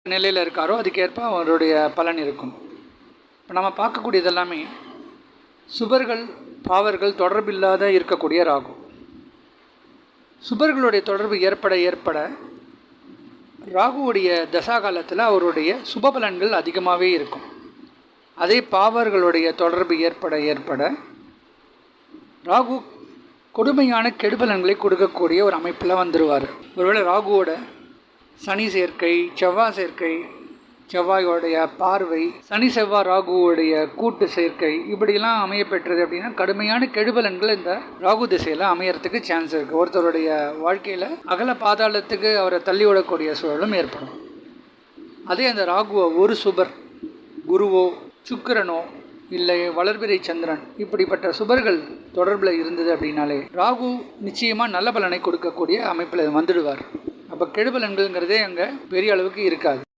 நிலையில் இருக்காரோ அதுக்கேற்ப அவருடைய பலன் இருக்கும். இப்போ நம்ம பார்க்கக்கூடியது எல்லாமே சுபர்கள் பாவர்கள் தொடர்பில்லாத இருக்கக்கூடிய ராகு. சுபர்களுடைய தொடர்பு ஏற்பட ராகுவுடைய தசாகாலத்தில் அவருடைய சுப பலன்கள் அதிகமாகவே இருக்கும். அதே பாவர்களுடைய தொடர்பு ஏற்பட ராகு கொடுமையான கெடுபலன்களை கொடுக்கக்கூடிய ஒரு அமைப்பில் வந்துடுவார். ஒருவேளை ராகுவோட சனி சேர்க்கை, செவ்வாய் சேர்க்கை, செவ்வாயோடைய பார்வை, சனி செவ்வாய் ராகுவோடைய கூட்டு சேர்க்கை இப்படிலாம் அமையப்பெற்றது அப்படின்னா கடுமையான கெடுபலன்கள் இந்த ராகு திசையில் அமையறதுக்கு சான்ஸ் இருக்குது. ஒருத்தருடைய வாழ்க்கையில் அகல பாதாளத்துக்கு அவரை தள்ளிவிடக்கூடிய சூழலும் ஏற்படும். அதே அந்த ராகுவை ஒரு சுபர் குருவோ சுக்கிரனோ இல்லை வளர்பிறை சந்திரன் இப்படிப்பட்ட சுபர்கள் தொடர்பில் இருந்தது அப்படின்னாலே ராகு நிச்சயமாக நல்ல பலனை கொடுக்கக்கூடிய அமைப்பில் வந்துடுவார். அப்போ கெடுபலன்கள்ங்கிறதே அங்கே பெரிய அளவுக்கு இருக்காது.